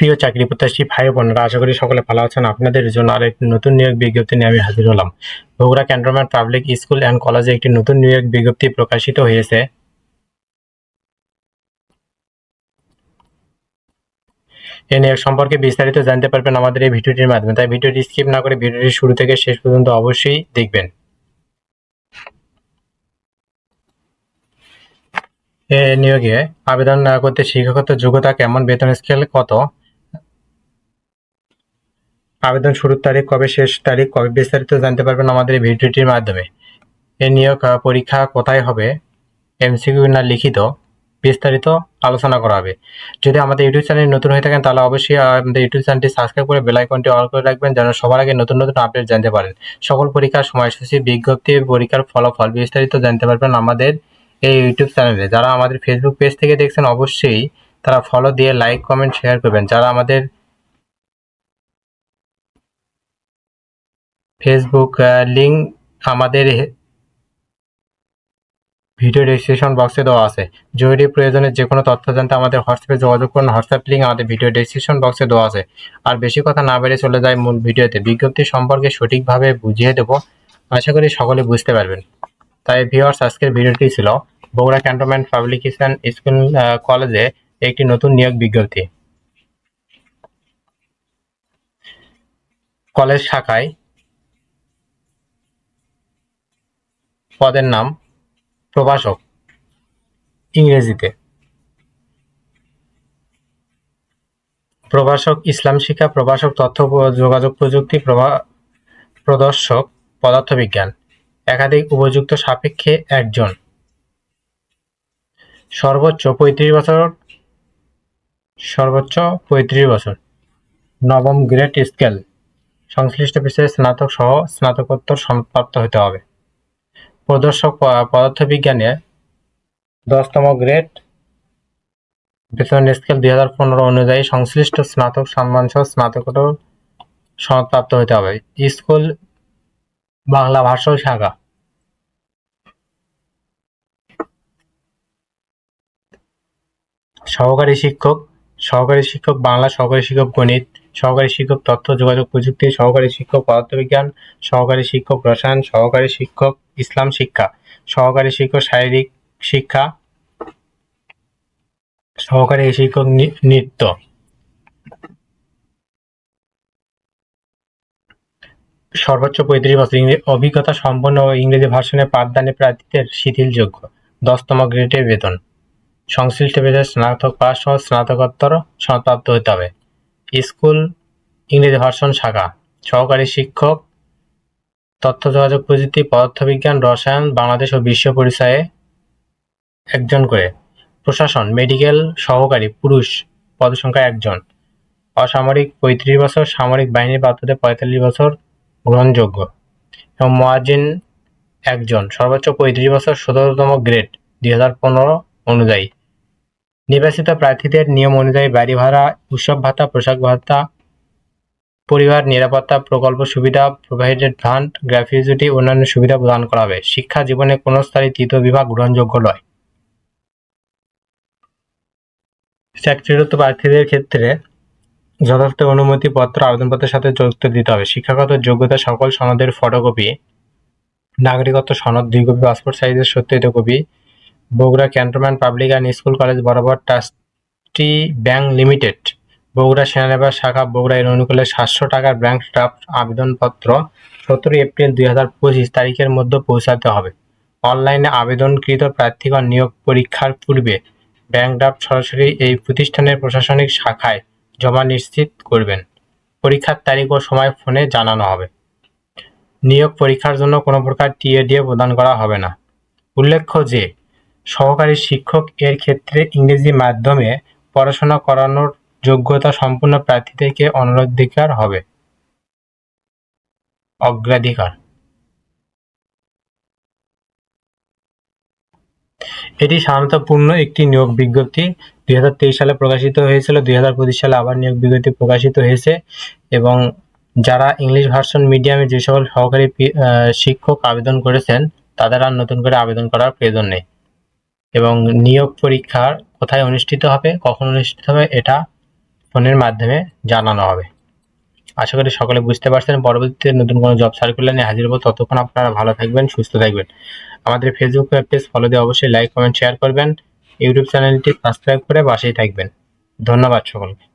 প্রিয় চাকরি প্রত্যাশী ভাই বোনেরা, আশা করি সকলে ভালো আছেন। আপনাদের জন্য আরেকটি নতুন নিয়োগ বিজ্ঞপ্তি নিয়ে আমি হাজির হলাম। Bogura cantonment public school and কলেজে একটি নতুন নিয়োগ বিজ্ঞপ্তি প্রকাশিত হয়েছে। এই নিয়োগ সম্পর্কে বিস্তারিত জানতে পারবেন আমাদের এই ভিডিওটির মাধ্যমে, তাই ভিডিওটি স্কিপ না করে ভিডিওটি শুরু থেকে শেষ পর্যন্ত অবশ্যই দেখবেন। এই নিয়োগে আবেদন করতে শিক্ষাগত যোগ্যতা কেমন, বেতন স্কেল কত, আবেদন শুরুর তারিখ কবে, শেষ তারিখ কবে, বিস্তারিত জানতে পারবেন আমাদের এই ভিডিওটির মাধ্যমে। এই নিয়োগ পরীক্ষা কোথায় হবে, এমসিকিউ না লিখিত, বিস্তারিত আলোচনা করা হবে। যদি আমাদের ইউটিউব চ্যানেল নতুন হয়ে থাকেন তাহলে অবশ্যই আমাদের ইউটিউব চ্যানেলটি সাবস্ক্রাইব করে বেল আইকনটি অন করে রাখবেন, যেন সবার আগে নতুন নতুন আপডেট জানতে পারেন। সকল পরীক্ষার সময়সূচি, বিজ্ঞপ্তি, পরীক্ষার ফলাফল বিস্তারিত জানতে পারবেন আমাদের এই ইউটিউব চ্যানেলে। যারা আমাদের ফেসবুক পেজ থেকে দেখছেন অবশ্যই তারা ফলো দিয়ে লাইক, কমেন্ট, শেয়ার করবেন। যারা আমাদের ফেসবুক লিঙ্ক আমাদের ভিডিও ডেসক্রিপশন বক্সে দেওয়া আছে। জরুরি প্রয়োজনে যে কোনো তথ্য জানতে আমাদের হোয়াটসঅ্যাপে যোগাযোগ করুন। হোয়াটসঅ্যাপ লিঙ্ক আমাদের ভিডিও ডেসক্রিপশন বক্সে দেওয়া আছে। আর বেশি কথা না বেরিয়ে চলে যায় মূল ভিডিওতে। বিজ্ঞপ্তি সম্পর্কে সঠিকভাবে বুঝিয়ে দেব, আশা করি সকলে বুঝতে পারবেন। তাই ভিউয়ার্স, আজকের ভিডিওটি ছিল বগুড়া ক্যান্টনমেন্ট পাবলিকেশন স্কুল কলেজে একটি নতুন নিয়োগ বিজ্ঞপ্তি। কলেজ শাখায় পদের নাম প্রভাষক, ইংরেজিতে প্রভাষক ইসলাম শিক্ষা, প্রভাষক তথ্য যোগাযোগ প্রযুক্তি, প্রদর্শক পদার্থবিজ্ঞান। একাধিক উপযুক্ত সাপেক্ষে একজন, সর্বোচ্চ 35 বছর, নবম গ্রেড স্কেল, সংশ্লিষ্ট বিষয়ে স্নাতক সহ স্নাতকোত্তর সনদপ্রাপ্ত হতে হবে। প্রদর্শক পদার্থবিজ্ঞানে 10তম গ্রেড, বেতন স্কেল 2015 অনুযায়ী সংশ্লিষ্ট স্নাতক সম্মানসহ স্নাতকোত্তর সনদপ্রাপ্ত হতে হবে। স্কুল বাংলা ভাষা শাখা। সহকারী শিক্ষক বাংলা, সহকারী শিক্ষক গণিত, সহকারী শিক্ষক তথ্য যোগাযোগ প্রযুক্তি, সহকারী শিক্ষক পদার্থবিজ্ঞান, সহকারী শিক্ষক রসায়ন, সহকারী শিক্ষক ইসলাম শিক্ষা, সহকারী শিক্ষক শারীরিক শিক্ষা, সহকারী শিক্ষক নৃত্য। সর্বোচ্চ 35 বছর অভিজ্ঞতা সম্পন্ন ও ইংরেজি ভার্সনে পাঠদানে প্রার্থীদের শিথিলযোগ্য 10তম গ্রেডের বেতন। সংশ্লিষ্ট বিষয়ে স্নাতক পাস সহ স্নাতকোত্তর সনদপ্রাপ্ত হতে হবে। স্কুল ইংরেজি ভার্সন শাখা। সহকারী শিক্ষক তথ্য যোগাযোগ প্রযুক্তি, পদার্থবিজ্ঞান, রসায়ন, বাংলাদেশ ও বিশ্ব পরিচয়ে একজন করে। প্রশাসন মেডিকেল সহকারী পুরুষ, পদসংখ্যা একজন। অসামরিক 35 বছর, সামরিক বাহিনীর প্রাপ্তদের 45 বছর গ্রহণযোগ্য। এবং মুয়াজ্জিন একজন, সর্বোচ্চ 35 বছর, 17তম গ্রেড 2015 অনুযায়ী। নির্বাচিত প্রার্থীদের নিয়ম অনুযায়ী বাড়ি ভাড়া, উৎসব ভাতা, পোশাক ভাতা, পরিবার নিরাপত্তা প্রকল্প সুবিধা, প্রোভাইডেড ফান্ড, গ্র্যাচুইটি, অন্যান্য সুবিধা প্রদান করা হবে। শিক্ষা জীবনে কোন স্তরে তৃতীয় বিভাগ গ্রহণযোগ্য নয়। চাকরিরত প্রার্থীদের ক্ষেত্রে যথার্থ অনুমতি পত্র আবেদনপত্রের সাথে যুক্ত দিতে হবে। শিক্ষাগত যোগ্যতা সকল সনদের ফটোকপি, নাগরিকত্ব সনদ 2 কপি, পাসপোর্ট সাইজের সত্যায়িত copy. Bogura cantonment public and school college বরাবর ট্রাস্টি ব্যাংক লিমিটেড, বগুড়া সেনানিবাস শাখা, বগুড়া এর অনুকূলে 700 টাকার ব্যাংক ড্রাফট আবেদনপত্র 17 এপ্রিল 2025 তারিখের মধ্যে পৌঁছাতে হবে। অনলাইনে আবেদনকৃত প্রার্থীগণ নিয়োগ পরীক্ষার পূর্বে ব্যাংক ড্রাফট সরাসরি এই প্রতিষ্ঠানের প্রশাসনিক শাখায় জমা নিশ্চিত করবেন। পরীক্ষার তারিখ ও সময় ফোনে জানানো হবে। নিয়োগ পরীক্ষার জন্য কোনো প্রকার টিএডিএ প্রদান করা হবে না। উল্লেখ্য যে সহকারী শিক্ষক এর ক্ষেত্রে ইংরেজি মাধ্যমে পড়াশোনা করানোর যোগ্যতা সম্পন্ন প্রার্থীদেরকে অগ্রাধিকার। এটি সাধারণতপূর্ণ একটি নিয়োগ বিজ্ঞপ্তি 2023 সালে প্রকাশিত হয়েছিল, 2025 সালে আবার নিয়োগ বিজ্ঞপ্তি প্রকাশিত হয়েছে। এবং যারা ইংলিশ ভার্সন মিডিয়ামে যে সকল সহকারী শিক্ষক আবেদন করেছেন তাদের আর নতুন করে আবেদন করার প্রয়োজন নেই। এবং নিয়োগ পরীক্ষার কোথায় অনুষ্ঠিত হবে, কখন অনুষ্ঠিত হবে, এটা ফোনের মাধ্যমে জানানো হবে। আশা করি সকলে বুঝতে পারছেন। পরবর্তীতে নতুন কোনো জব সার্কুলার নিয়ে হাজির হবো। ততক্ষণ আপনারা ভালো থাকবেন, সুস্থ থাকবেন। আমাদের ফেসবুক পেজ ফলো দিয়ে অবশ্যই লাইক, কমেন্ট, শেয়ার করবেন। ইউটিউব চ্যানেলটি সাবস্ক্রাইব করে পাশেই থাকবেন। ধন্যবাদ সকলকে।